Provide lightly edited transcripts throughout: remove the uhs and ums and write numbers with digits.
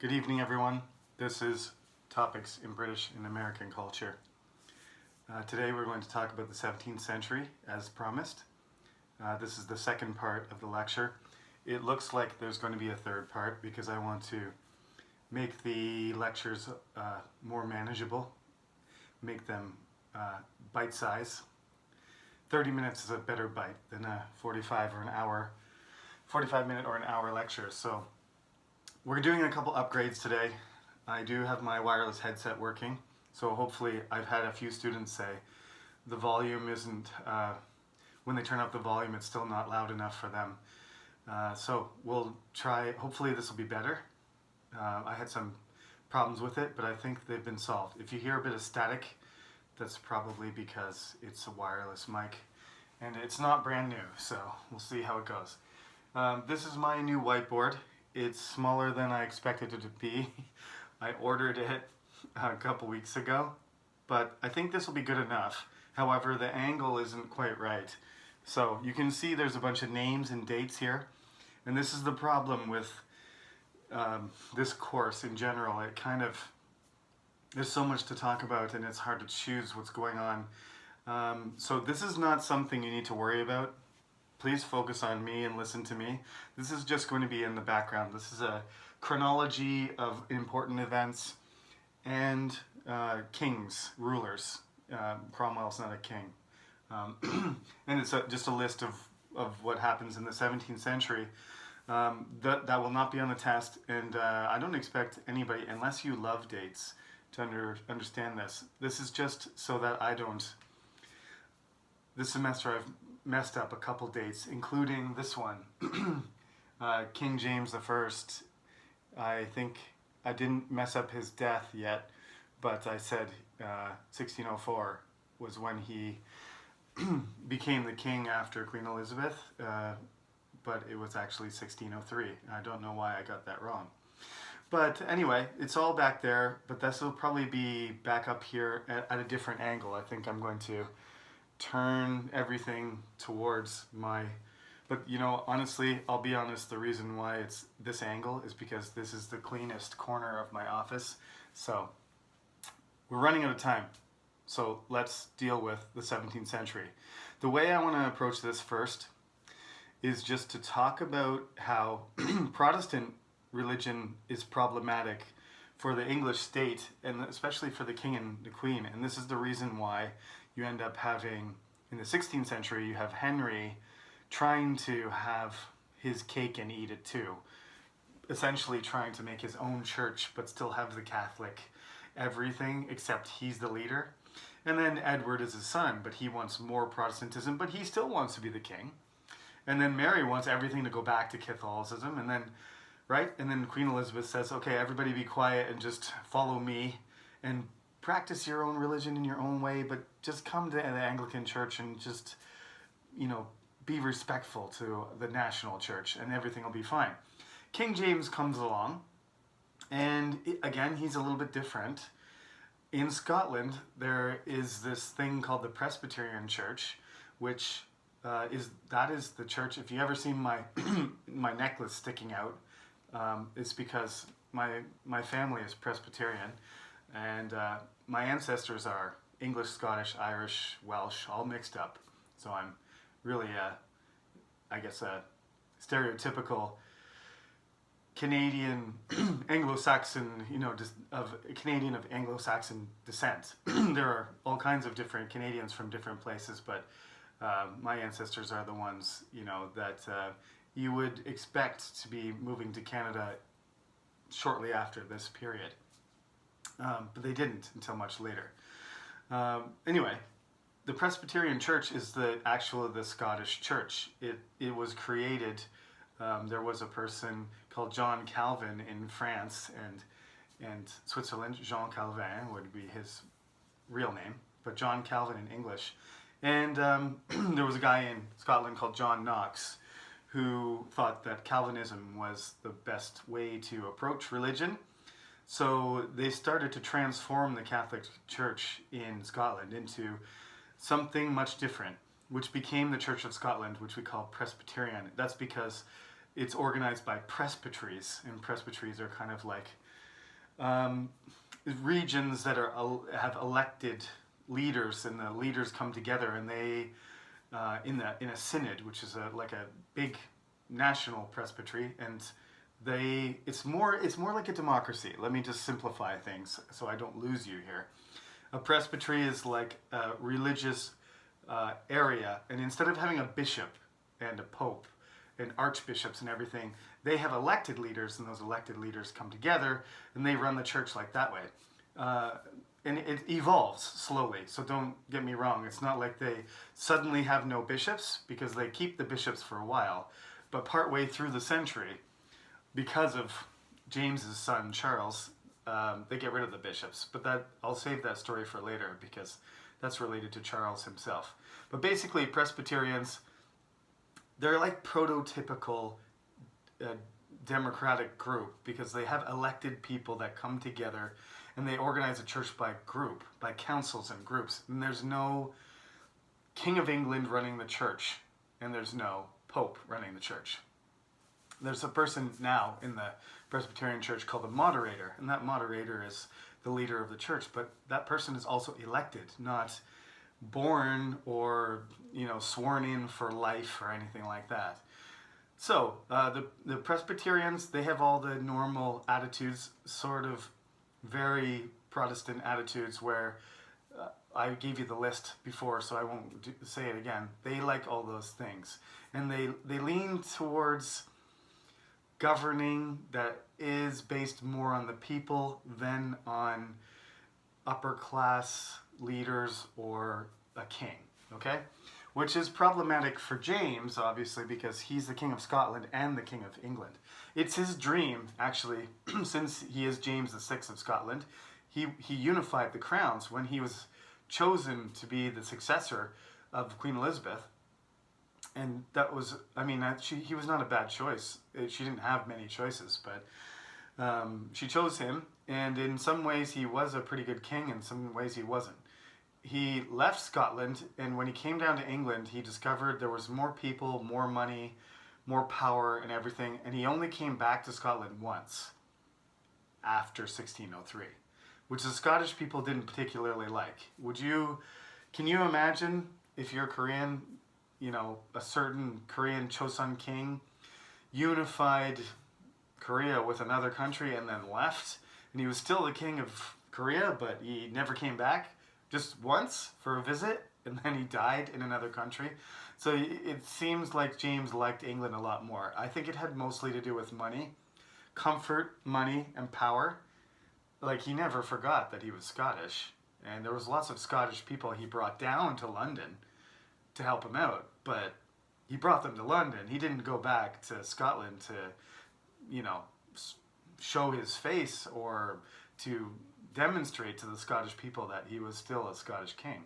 Good evening, everyone. This is Topics in British and American Culture. Today we're going to talk about the 17th century, as promised. This is the second part of the lecture. It looks like there's going to be a third part because I want to make the lectures more manageable, make them bite-size. 30 minutes is a better bite than a 45 minute or an hour lecture. So we're doing a couple upgrades today. I do have my wireless headset working, so hopefully I've had a few students say the volume isn't, when they turn up the volume, it's still not loud enough for them. So we'll try, hopefully this will be better. I had some problems with it, but I think they've been solved. If you hear a bit of static, that's probably because it's a wireless mic and it's not brand new, so we'll see how it goes. This is my new whiteboard. It's smaller than I expected it to be. I ordered it a couple weeks ago, but I think this will be good enough. However, the angle isn't quite right. So you can see there's a bunch of names and dates here, and this is the problem with this course in general. It kind of, there's so much to talk about and it's hard to choose what's going on. So this is not something you need to worry about. Please focus on me and listen to me. This is just going to be in the background. This is a chronology of important events and kings, rulers. Cromwell's not a king. And it's just a list of what happens in the 17th century. That will not be on the test, and I don't expect anybody, unless you love dates, to understand this. This is just so that I don't... This semester I've messed up a couple dates, including this one. King James I. I think I didn't mess up his death yet, but I said 1604 was when he became the king after Queen Elizabeth, but it was actually 1603. I don't know why I got that wrong. But anyway, it's all back there, but this will probably be back up here at a different angle. I think I'm going to turn everything towards my, but you know, honestly, I'll be honest, the reason why it's this angle is because this is the cleanest corner of my office. So we're running out of time. So let's deal with the 17th century. The way I want to approach this first is just to talk about how Protestant religion is problematic for the English state, and especially for the king and the queen. And this is the reason why you end up having, in the 16th century, you have Henry trying to have his cake and eat it too. Essentially trying to make his own church, but still have the Catholic everything, except he's the leader. And then Edward is his son, but he wants more Protestantism, but he still wants to be the king. And then Mary wants everything to go back to Catholicism, and then, right? And then Queen Elizabeth says, okay, everybody be quiet and just follow me and practice your own religion in your own way, but just come to the Anglican Church and just, you know, be respectful to the national church and everything will be fine. King James comes along, and again, he's a little bit different. In Scotland, there is this thing called the Presbyterian Church, which is the church. If you ever seen my my necklace sticking out, it's because my family is Presbyterian, and my ancestors are English, Scottish, Irish, Welsh, all mixed up. So I'm really, I guess, a stereotypical Canadian Anglo-Saxon, you know, Canadian of Anglo-Saxon descent. There are all kinds of different Canadians from different places, but my ancestors are the ones, you know, that you would expect to be moving to Canada shortly after this period. But they didn't until much later. Anyway, the Presbyterian Church is the Scottish Church. It was created. There was a person called John Calvin in France and Switzerland. Jean Calvin would be his real name, but John Calvin in English. And there was a guy in Scotland called John Knox who thought that Calvinism was the best way to approach religion. So they started to transform the Catholic Church in Scotland into something much different, which became the Church of Scotland, which we call Presbyterian. That's because it's organized by presbyteries, and presbyteries are kind of like regions that have elected leaders, and the leaders come together, and they in a synod, which is like a big national presbytery, and it's more like a democracy. Let me just simplify things so I don't lose you here. A presbytery is like a religious area, and instead of having a bishop and a pope and archbishops and everything, they have elected leaders, and those elected leaders come together and they run the church like that way. And it evolves slowly, so don't get me wrong. It's not like they suddenly have no bishops, because they keep the bishops for a while, but partway through the century, because of James's son Charles, they get rid of the bishops. But I'll save that story for later, because that's related to Charles himself. But basically, Presbyterians, they're like prototypical democratic group, because they have elected people that come together, and they organize a church by group, by councils and groups. And there's no King of England running the church, and there's no Pope running the church. There's a person now in the Presbyterian church called a moderator, and that moderator is the leader of the church, but that person is also elected, not born or sworn in for life or anything like that. So the Presbyterians, they have all the normal attitudes, sort of very Protestant attitudes, where I gave you the list before, so I won't say it again. They like all those things, and they lean towards governing that is based more on the people than on upper class leaders or a king, okay? Which is problematic for James, obviously, because he's the King of Scotland and the King of England. It's his dream, actually, since he is James VI of Scotland. He unified the crowns when he was chosen to be the successor of Queen Elizabeth. And that was, he was not a bad choice. She didn't have many choices, but she chose him. And in some ways, he was a pretty good king. In some ways, he wasn't. He left Scotland, and when he came down to England, he discovered there was more people, more money, more power and everything, and he only came back to Scotland once after 1603, which the Scottish people didn't particularly like. Can you imagine if you're Korean, a certain Korean Chosun king unified Korea with another country and then left, and he was still the king of Korea, but he never came back? Just once for a visit, and then he died in another country. So it seems like James liked England a lot more. I think it had mostly to do with money, comfort, money, and power. Like, he never forgot that he was Scottish, and there was lots of Scottish people he brought down to London to help him out, but he brought them to London. He didn't go back to Scotland to, show his face or to demonstrate to the Scottish people that he was still a Scottish king.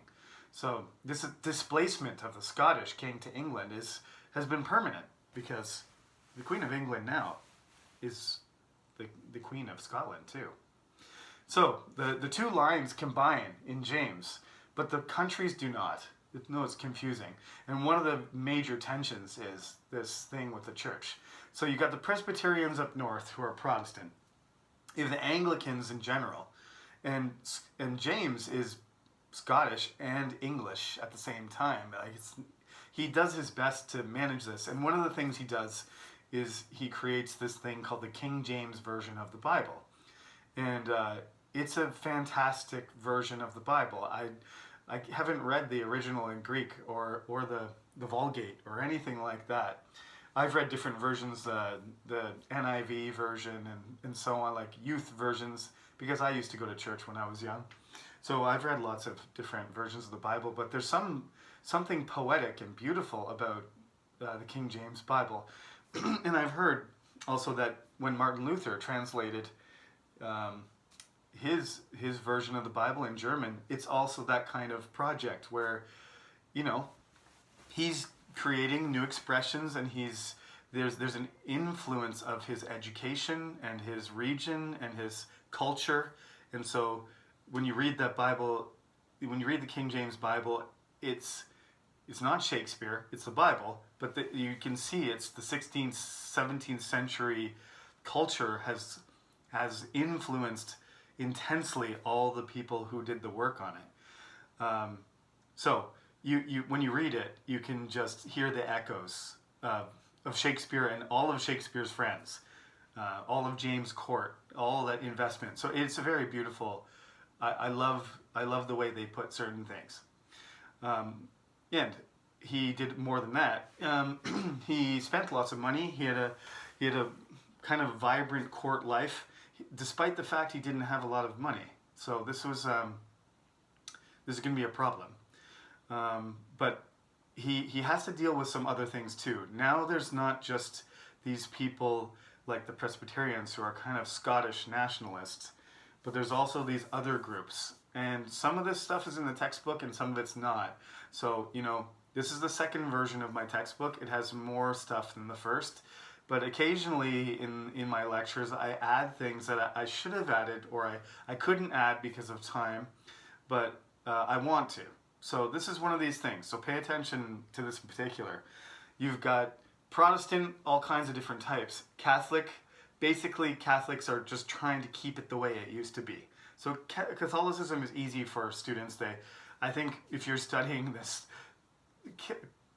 So this displacement of the Scottish king to England has been permanent, because the Queen of England now is the Queen of Scotland too. So the two lines combine in James, but the countries do not. No, it's confusing. And one of the major tensions is this thing with the church. So you got the Presbyterians up north who are Protestant. You have the Anglicans in general. And James is Scottish and English at the same time. He does his best to manage this. And one of the things he does is he creates this thing called the King James Version of the Bible. And it's a fantastic version of the Bible. I haven't read the original in Greek or the Vulgate or anything like that. I've read different versions, the NIV version and so on, like youth versions, because I used to go to church when I was young. So I've read lots of different versions of the Bible, but there's something poetic and beautiful about the King James Bible. And I've heard also that when Martin Luther translated his version of the Bible in German, it's also that kind of project where, he's creating new expressions, and there's an influence of his education and his region and his culture. And so when you read that Bible, when you read the King James Bible, it's not Shakespeare, it's the Bible, but you can see it's the 16th, 17th century culture has influenced intensely all the people who did the work on it. So you when you read it, you can just hear the echoes of Shakespeare and all of Shakespeare's friends, all of James' court, all that investment. So it's a very beautiful. I love the way they put certain things. And he did more than that. He spent lots of money. He had a kind of vibrant court life, despite the fact he didn't have a lot of money. So this is going to be a problem. But he has to deal with some other things too. Now there's not just these people like the Presbyterians who are kind of Scottish nationalists, but there's also these other groups. And some of this stuff is in the textbook and some of it's not. So, this is the second version of my textbook. It has more stuff than the first. But occasionally in my lectures, I add things that I should have added or I couldn't add because of time, but I want to. So this is one of these things. So pay attention to this in particular. You've got Protestant, all kinds of different types. Catholic, basically Catholics are just trying to keep it the way it used to be. So Catholicism is easy for students. I think if you're studying this,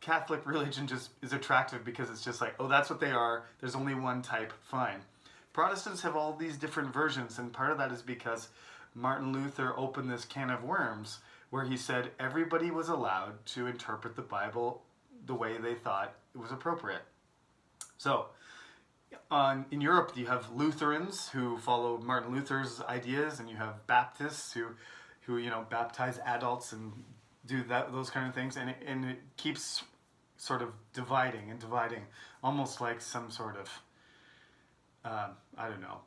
Catholic religion just is attractive because it's just like, oh, that's what they are. There's only one type, fine. Protestants have all these different versions, and part of that is because Martin Luther opened this can of worms where he said everybody was allowed to interpret the Bible the way they thought it was appropriate. So, in Europe, you have Lutherans who follow Martin Luther's ideas, and you have Baptists who baptize adults and do those kind of things, and it keeps sort of dividing, almost like some sort of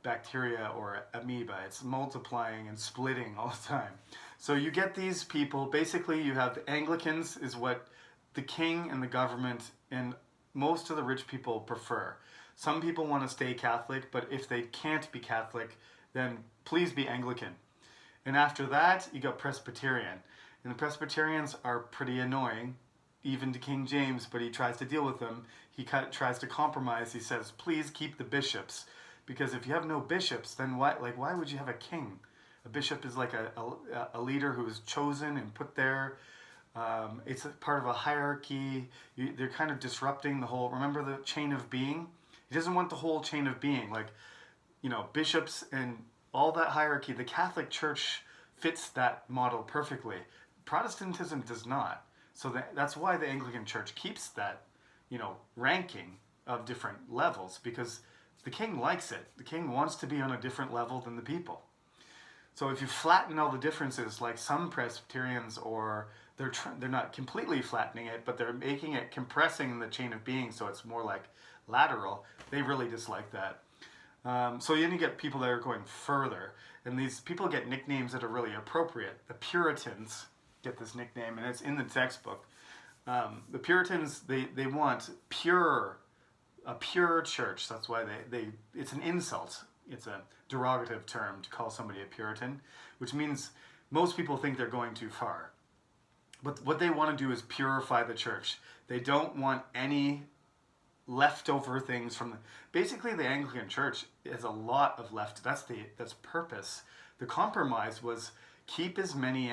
bacteria or amoeba. It's multiplying and splitting all the time. So you get these people, basically you have the Anglicans is what the king and the government and most of the rich people prefer. Some people want to stay Catholic, but if they can't be Catholic, then please be Anglican. And after that, you got Presbyterian. And the Presbyterians are pretty annoying, even to King James, but he tries to deal with them. He tries to compromise. He says, please keep the bishops. Because if you have no bishops, then why would you have a king? A bishop is like a leader who is chosen and put there. It's a part of a hierarchy. They're kind of disrupting the whole, remember the chain of being? He doesn't want the whole chain of being, bishops and all that hierarchy. The Catholic Church fits that model perfectly. Protestantism does not. So that's why the Anglican Church keeps that, ranking of different levels, because the king likes it. The king wants to be on a different level than the people. So if you flatten all the differences, like some Presbyterians, or they're not completely flattening it, but they're making it, compressing the chain of being so it's more like lateral, they really dislike that. So then you get people that are going further, and these people get nicknames that are really appropriate. The Puritans get this nickname, and it's in the textbook. The Puritans, they want a pure church. That's why it's an insult. It's a derogative term to call somebody a Puritan, which means most people think they're going too far. But what they want to do is purify the church. They don't want any leftover things from basically the Anglican Church has a lot of left. That's purpose. The compromise was keep as many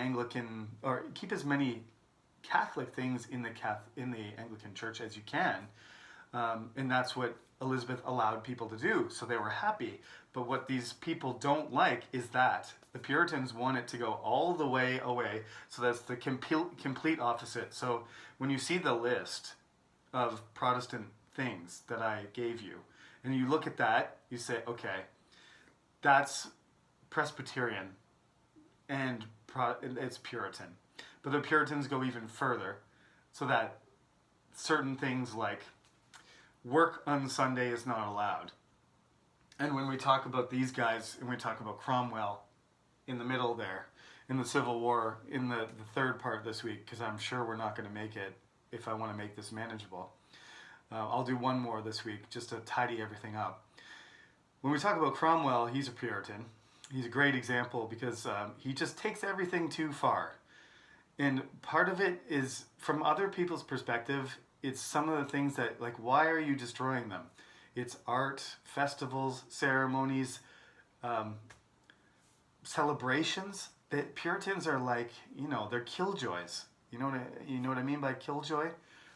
Catholic things in the Anglican Church as you can, and that's what Elizabeth allowed people to do. So they were happy. But what these people don't like is that the Puritans want it to go all the way away. So that's the complete opposite. So when you see the list of Protestant things that I gave you, and you look at that, you say, okay, that's Presbyterian, and it's Puritan. But the Puritans go even further, so that certain things like work on Sunday is not allowed. And when we talk about these guys, and we talk about Cromwell in the middle there, in the Civil War, in the third part this week, because I'm sure we're not going to make it if I want to make this manageable. I'll do one more this week just to tidy everything up. When we talk about Cromwell, he's a Puritan. He's a great example because he just takes everything too far. And part of it is, from other people's perspective, it's some of the things that, like, why are you destroying them? It's art, festivals, ceremonies, celebrations. The Puritans are like, they're killjoys. You know what I mean by killjoy?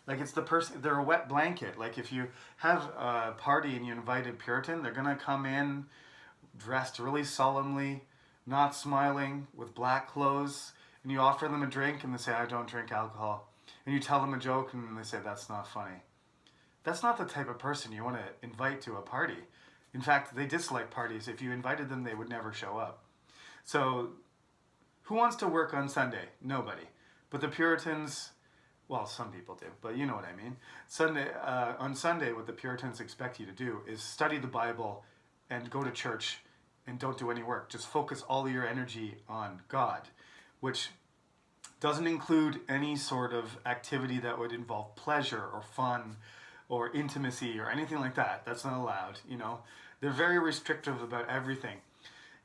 Like, it's the person, they're a wet blanket. Like, if you have a party and you invite a Puritan, they're going to come in dressed really solemnly, not smiling, with black clothes, and you offer them a drink and they say, I don't drink alcohol. And you tell them a joke and they say, that's not funny. That's not the type of person you want to invite to a party. In fact, they dislike parties. If you invited them, they would never show up. So, who wants to work on Sunday? Nobody. But the Puritans, well, some people do, but you know what I mean. On Sunday, what the Puritans expect you to do is study the Bible and go to church and don't do any work. Just focus all your energy on God, which doesn't include any sort of activity that would involve pleasure or fun or intimacy or anything like that. That's not allowed, They're very restrictive about everything.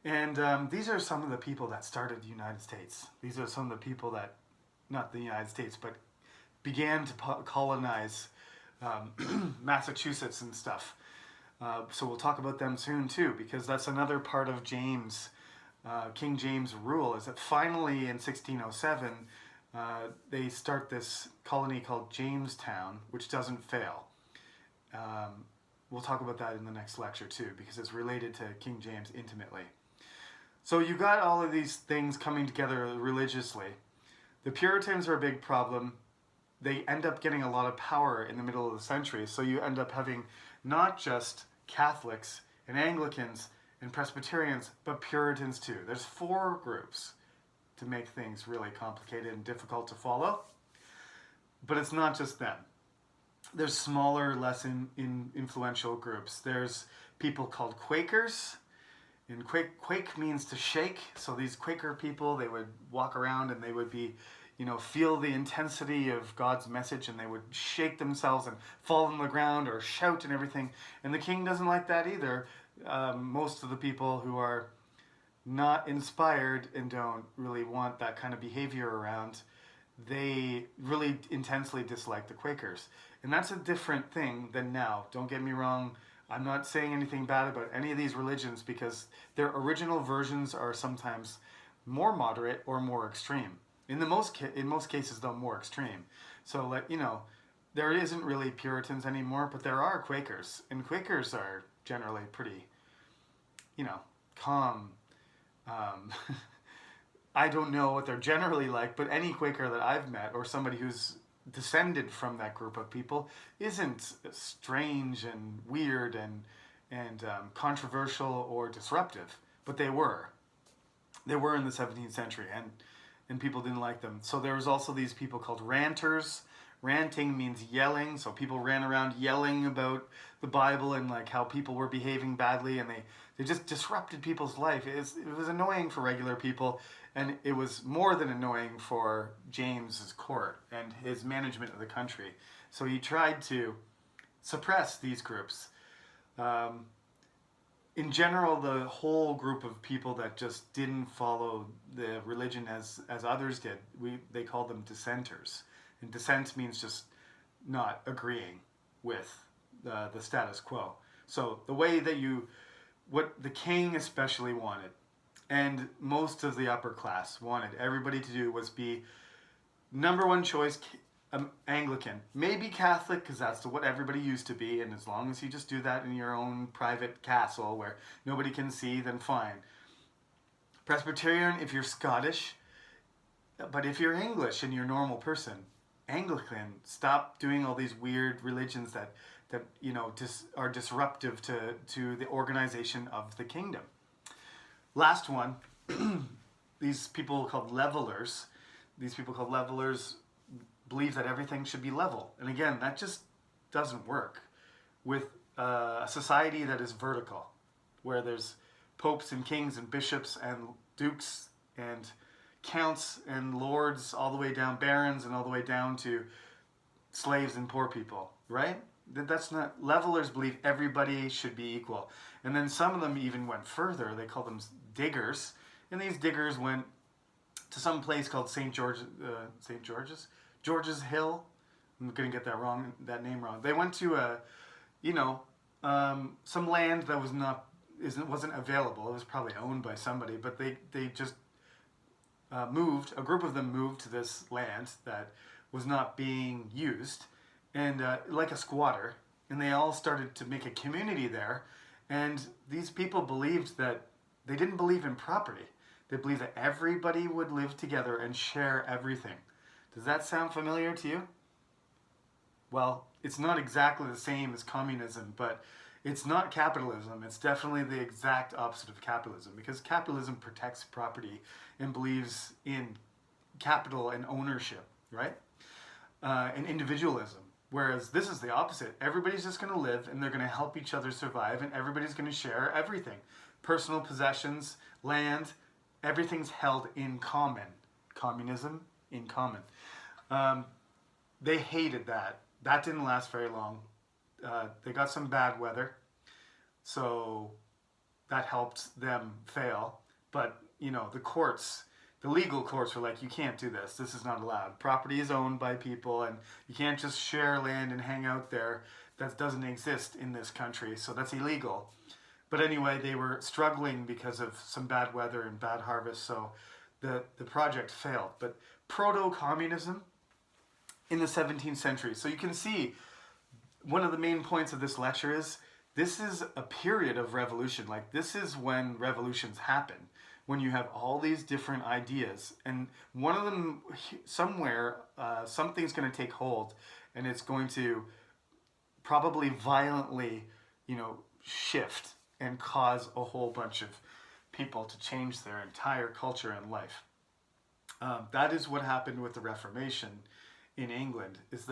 And these are some of the people that started the United States. These are some of the people that, not the United States, but began to colonize Massachusetts and stuff. So we'll talk about them soon too, because that's another part of King James' rule, is that finally in 1607, they start this colony called Jamestown, which doesn't fail. We'll talk about that in the next lecture too, because it's related to King James intimately. So you got all of these things coming together religiously. The Puritans are a big problem. They end up getting a lot of power in the middle of the century, so you end up having not just Catholics and Anglicans and Presbyterians, but Puritans too. There's 4 groups to make things really complicated and difficult to follow. But it's not just them. There's smaller, less influential groups. There's people called Quakers. And quake means to shake. So these Quaker people, they would walk around and they would be, feel the intensity of God's message, and they would shake themselves and fall on the ground or shout and everything. And the king doesn't like that either. Most of the people who are not inspired and don't really want that kind of behavior around, they really intensely dislike the Quakers. And that's a different thing than now. Don't get me wrong. I'm not saying anything bad about any of these religions, because their original versions are sometimes more moderate or more extreme. In most cases, though, more extreme. So, there isn't really Puritans anymore, but there are Quakers. And Quakers are generally pretty, calm. I don't know what they're generally like, but any Quaker that I've met, or somebody who's descended from that group of people, isn't strange and weird and controversial or disruptive. But they were. They were in the 17th century, and people didn't like them. So there was also these people called ranters. Ranting means yelling, so people ran around yelling about the Bible and like how people were behaving badly, and they just disrupted people's life. It was annoying for regular people, and it was more than annoying for James's court and his management of the country. So he tried to suppress these groups. In general, the whole group of people that just didn't follow the religion as others did, they called them dissenters. And dissent means just not agreeing with the status quo. So the way that what the king especially wanted, and most of the upper class wanted everybody to do, was be number one choice Anglican, maybe Catholic, because that's what everybody used to be, and as long as you just do that in your own private castle where nobody can see, then fine. Presbyterian if you're Scottish, but if you're English and you're a normal person, Anglican. Stop doing all these weird religions that are disruptive to the organization of the kingdom. Last one, these people called levelers. These people called levelers believe that everything should be level. And again, that just doesn't work with a society that is vertical, where there's popes and kings and bishops and dukes and counts and lords, all the way down, barons, and all the way down to slaves and poor people, right? That's not, levelers believe everybody should be equal. And then some of them even went further. They called them diggers, and these diggers went to some place called George's Hill, I'm going to get that name wrong. They went to some land that wasn't available. It was probably owned by somebody, but they just moved. A group of them moved to this land that was not being used, and like a squatter, and they all started to make a community there. And these people believed that they didn't believe in property. They believed that everybody would live together and share everything. Does that sound familiar to you? Well, it's not exactly the same as communism, but it's not capitalism. It's definitely the exact opposite of capitalism, because capitalism protects property and believes in capital and ownership, right? And individualism. Whereas this is the opposite. Everybody's just going to live, and they're going to help each other survive, and everybody's going to share everything. Personal possessions, land, everything's held in common. Communism, in common. They hated that. That didn't last very long. They got some bad weather, so that helped them fail. But, the legal courts were like, you can't do this. This is not allowed. Property is owned by people, and you can't just share land and hang out there. That doesn't exist in this country, so that's illegal. But anyway, they were struggling because of some bad weather and bad harvest, so the project failed. But proto-communism in the 17th century. So you can see one of the main points of this lecture is this is a period of revolution. Like, this is when revolutions happen, when you have all these different ideas, and one of them somewhere, something's going to take hold, and it's going to probably violently, shift and cause a whole bunch of people to change their entire culture and life. That is what happened with the Reformation in England, is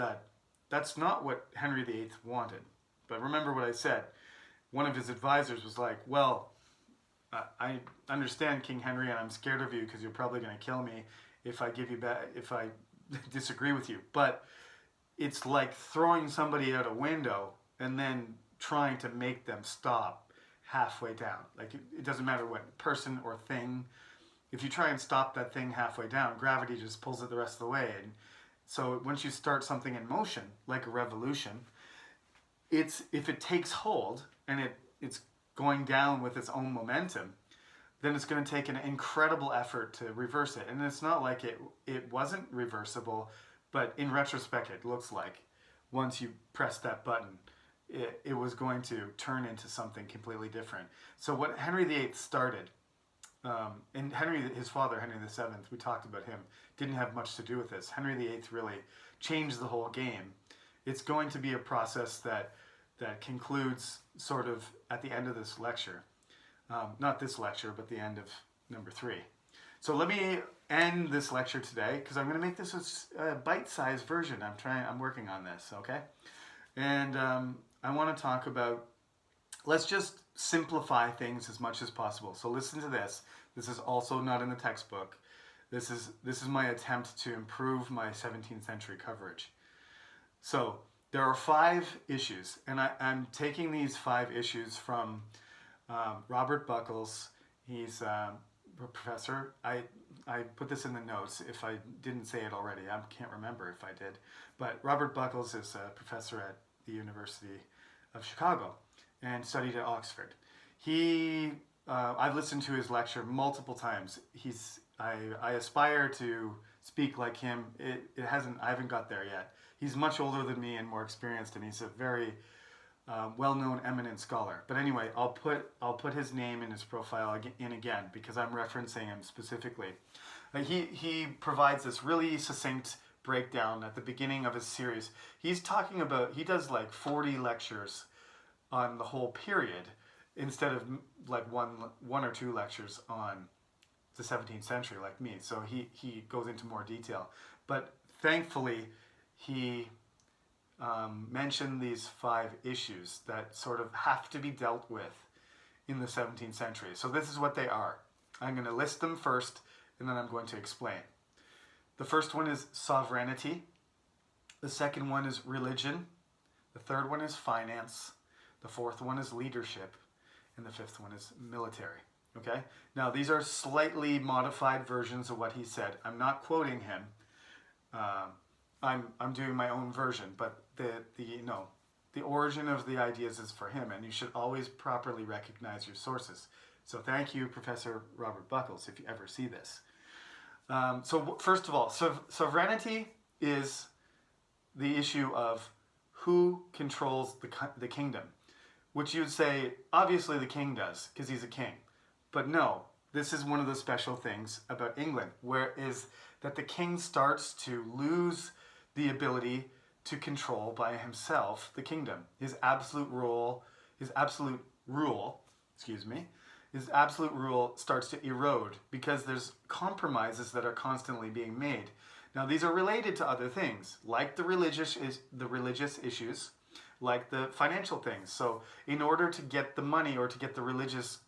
that's not what Henry VIII wanted. But remember what I said. One of his advisors was like, well, I understand, King Henry, and I'm scared of you because you're probably going to kill me if I disagree with you. But it's like throwing somebody out a window and then trying to make them stop halfway down. Like, it doesn't matter what person or thing. If you try and stop that thing halfway down, gravity just pulls it the rest of the way. And so once you start something in motion, like a revolution, if it takes hold and it's going down with its own momentum, then it's going to take an incredible effort to reverse it. And it's not like it wasn't reversible, but in retrospect, it looks like once you press that button, it was going to turn into something completely different. So what Henry VIII started, and his father, Henry VII, we talked about him, didn't have much to do with this. Henry VIII really changed the whole game. It's going to be a process that concludes sort of at the end of this lecture. Not this lecture, but the end of number 3. So let me end this lecture today, because I'm going to make this a bite-sized version. I'm working on this, okay? And I want to talk about, let's just simplify things as much as possible. So listen to this. This is also not in the textbook. This is my attempt to improve my 17th century coverage. So there are 5 issues, and I'm taking these 5 issues from Robert Buckles. He's a professor. I put this in the notes if I didn't say it already. I can't remember if I did. But Robert Buckles is a professor at the University of Chicago and studied at Oxford. I've listened to his lecture multiple times. I aspire to speak like him. I haven't got there yet. He's much older than me and more experienced, and he's a very well-known, eminent scholar. But anyway, I'll put his name in his profile again because I'm referencing him specifically. He provides this really succinct breakdown at the beginning of his series. He does like 40 lectures on the whole period instead of like one or 2 lectures on the 17th century like me. So he goes into more detail. But thankfully, he mentioned these 5 issues that sort of have to be dealt with in the 17th century. So this is what they are. I'm going to list them first, and then I'm going to explain. The first one is sovereignty. The second one is religion. The third one is finance. The fourth one is leadership. And the fifth one is military. Okay? Now, these are slightly modified versions of what he said. I'm not quoting him. I'm doing my own version, but the origin of the ideas is for him, and you should always properly recognize your sources. So thank you, Professor Robert Buckles, if you ever see this. First of all, sovereignty is the issue of who controls the kingdom, which you'd say, obviously the king does, because he's a king. But no, this is one of the special things about England, where is that the king starts to lose the ability to control by himself the kingdom. His absolute rule starts to erode because there's compromises that are constantly being made. Now these are related to other things, like the religious issues, like the financial things. So in order to get the money or to get the religious,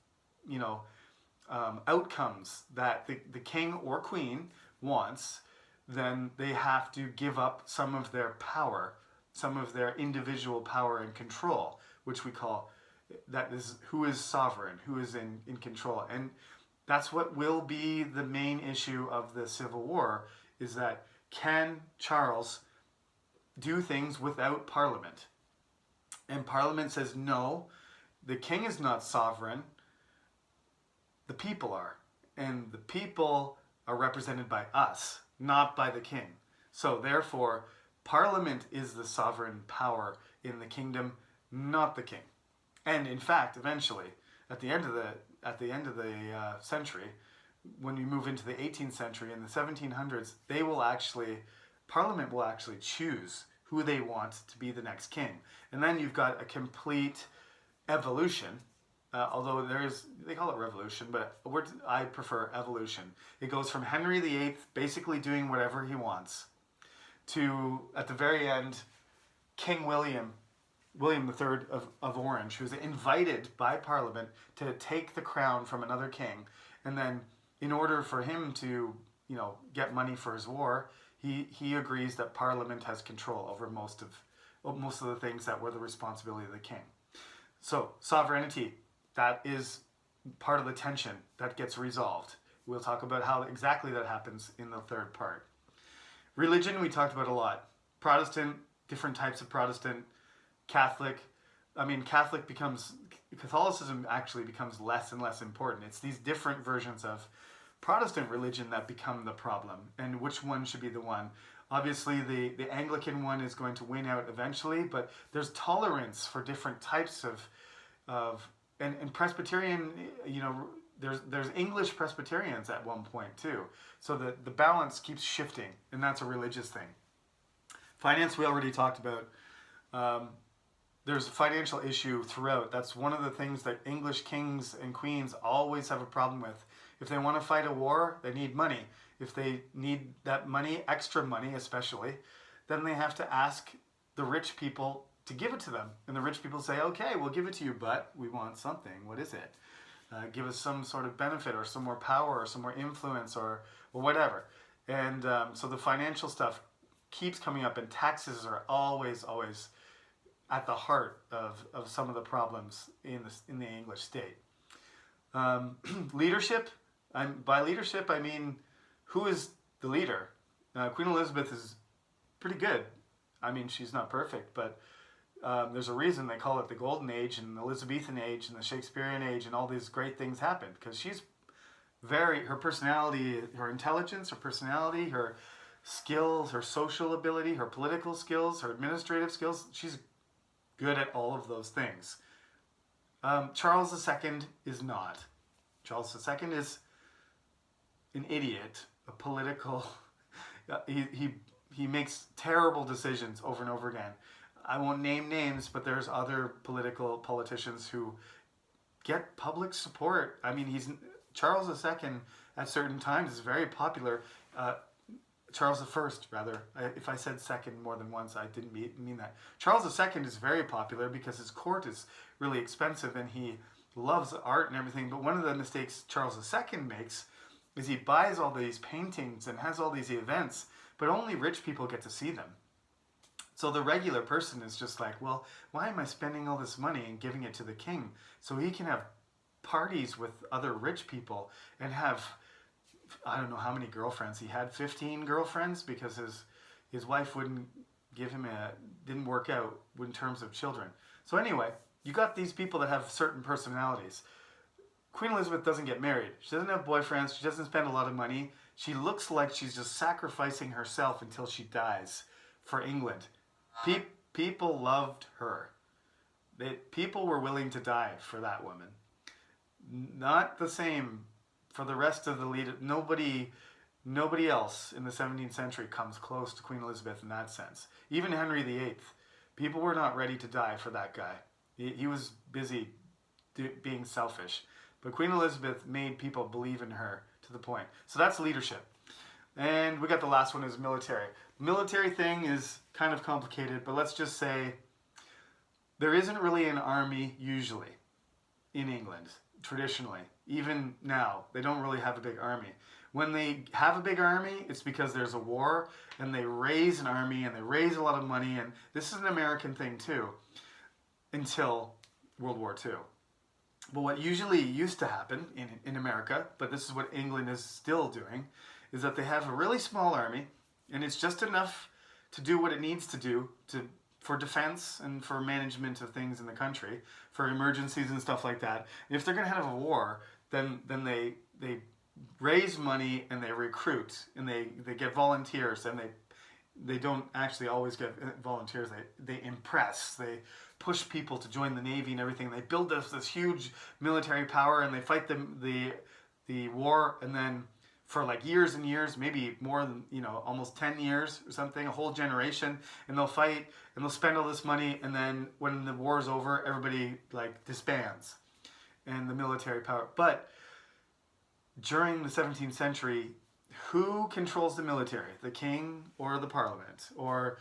outcomes that the king or queen wants, then they have to give up some of their power, some of their individual power and control, which we call, that is who is sovereign, who is in control. And that's what will be the main issue of the Civil War, is that can Charles do things without Parliament? And Parliament says, no, the king is not sovereign, the people are. And the people are represented by us, not by the king. So therefore, Parliament is the sovereign power in the kingdom, not the king. And in fact, eventually, at the end of the century, when you move into the 18th century and the 1700s, Parliament will actually choose who they want to be the next king. And then you've got a complete evolution, although they call it revolution, but I prefer evolution. It goes from Henry VIII basically doing whatever he wants to, at the very end, King William III of Orange, who's invited by Parliament to take the crown from another king. And then in order for him to, get money for his war, he agrees that Parliament has control over most of the things that were the responsibility of the king. So sovereignty, that is part of the tension that gets resolved. We'll talk about how exactly that happens in the third part. Religion, we talked about a lot. Protestant, different types of Protestant, Catholic. Catholicism actually becomes less and less important. It's these different versions of Protestant religion that become the problem, and which one should be the one. Obviously, the Anglican one is going to win out eventually, but there's tolerance for different types and Presbyterian, there's English Presbyterians at one point too. So the balance keeps shifting, and that's a religious thing. Finance, we already talked about. There's a financial issue throughout. That's one of the things that English kings and queens always have a problem with. If they want to fight a war, they need money. If they need that money, extra money especially, then they have to ask the rich people to give it to them. And the rich people say, okay, we'll give it to you, but we want something. What is it? Give us some sort of benefit or some more power or some more influence or whatever. And so the financial stuff keeps coming up, and taxes are always at the heart of some of the problems in the English state. Leadership, by leadership I mean who is the leader. Queen Elizabeth is pretty good. I mean, she's not perfect, but there's a reason they call it the Golden Age and the Elizabethan Age and the Shakespearean Age, and all these great things happened because she's her personality, her intelligence, her personality, her skills, her social ability, her political skills, her administrative skills, she's good at all of those things. Charles II is not. Charles II is an idiot, a political... He makes terrible decisions over and over again. I won't name names, but there's other politicians who get public support. I mean, Charles II at certain times is very popular. Charles I, rather. If I said second more than once, I didn't mean that. Charles II is very popular because his court is really expensive and he loves art and everything. But one of the mistakes Charles II makes is he buys all these paintings and has all these events, but only rich people get to see them. So the regular person is just like, well, why am I spending all this money and giving it to the king so he can have parties with other rich people and have, I don't know how many girlfriends. He had 15 girlfriends because his wife wouldn't didn't work out in terms of children. So anyway, you got these people that have certain personalities. Queen Elizabeth doesn't get married. She doesn't have boyfriends. She doesn't spend a lot of money. She looks like she's just sacrificing herself until she dies for England. People loved her. People were willing to die for that woman. Not the same for the rest of the leaders. Nobody else in the 17th century comes close to Queen Elizabeth in that sense. Even Henry VIII. People were not ready to die for that guy. He was busy being selfish. But Queen Elizabeth made people believe in her to the point. So that's leadership. And we got the last one is military. Military thing is kind of complicated, but let's just say there isn't really an army usually in England, traditionally. Even now, they don't really have a big army. When they have a big army, it's because there's a war, and they raise an army, and they raise a lot of money, and this is an American thing too, until World War II. But what usually used to happen in America, but this is what England is still doing, is that they have a really small army, and it's just enough to do what it needs to do for defense and for management of things in the country, for emergencies and stuff like that. And if they're going to have a war, then they raise money and they recruit and they get volunteers, and they don't actually always get volunteers. They impress. They push people to join the Navy and everything. They build this huge military power, and they fight the war, and then for like years and years, maybe more than, almost 10 years or something, a whole generation, and they'll fight and they'll spend all this money, and then when the war is over, everybody like disbands and the military power. But during the 17th century, who controls the military? The king or the parliament? Or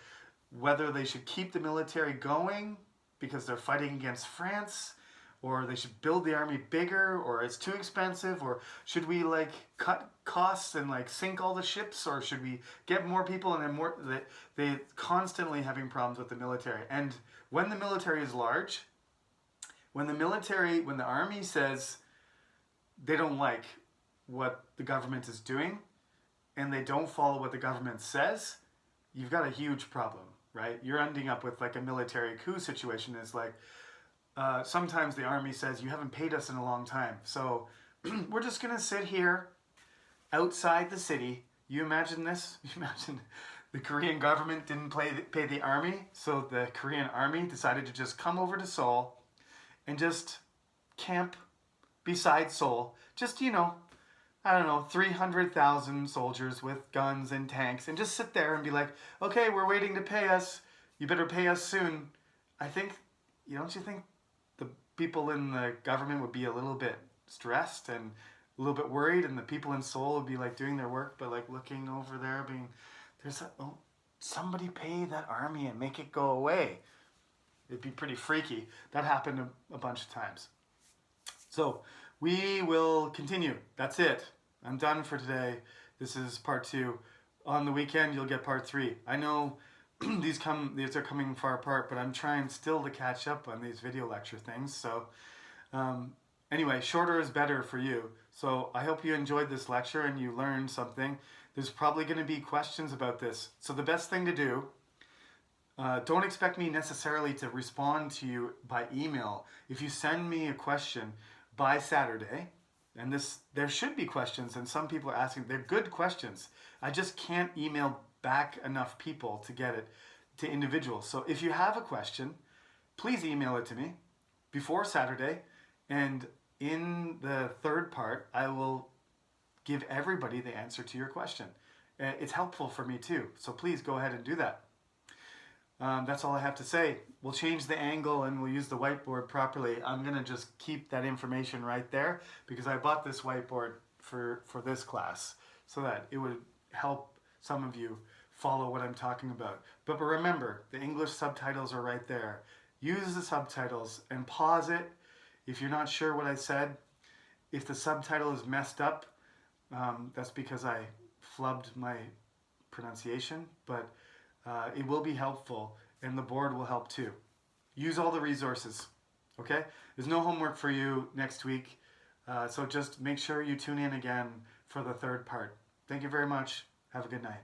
whether they should keep the military going because they're fighting against France, or they should build the army bigger, or it's too expensive, or should we like cut costs and like sink all the ships, or should we get more people and then more? They constantly having problems with the military. And when the military is large, when the army says they don't like what the government is doing, and they don't follow what the government says, you've got a huge problem, right? You're ending up with like a military coup situation. Is like, sometimes the army says, you haven't paid us in a long time, so we're just going to sit here outside the city. You imagine this? You imagine the Korean government didn't pay the army, so the Korean army decided to just come over to Seoul and just camp beside Seoul. Just, 300,000 soldiers with guns and tanks, and just sit there and be like, okay, we're waiting to pay us. You better pay us soon. I think, don't you think the people in the government would be a little bit stressed and a little bit worried, and the people in Seoul would be like doing their work, but like looking over there being, somebody pay that army and make it go away. It'd be pretty freaky. That happened a bunch of times. So we will continue. That's it. I'm done for today. This is part 2. On the weekend, you'll get part 3. I know these are coming far apart, but I'm trying still to catch up on these video lecture things. So anyway, shorter is better for you. So I hope you enjoyed this lecture and you learned something. There's probably going to be questions about this. So the best thing to do, don't expect me necessarily to respond to you by email. If you send me a question by Saturday, and there should be questions, and some people are asking, they're good questions. I just can't email back enough people to get it to individuals. So if you have a question, please email it to me before Saturday, and in the third part, I will give everybody the answer to your question. It's helpful for me too, so please go ahead and do that. That's all I have to say. We'll change the angle and we'll use the whiteboard properly. I'm going to just keep that information right there because I bought this whiteboard for this class so that it would help some of you follow what I'm talking about. But remember, the English subtitles are right there. Use the subtitles and pause it if you're not sure what I said. If the subtitle is messed up, that's because I flubbed my pronunciation, but it will be helpful, and the board will help too. Use all the resources, okay? There's no homework for you next week, so just make sure you tune in again for the third part. Thank you very much. Have a good night.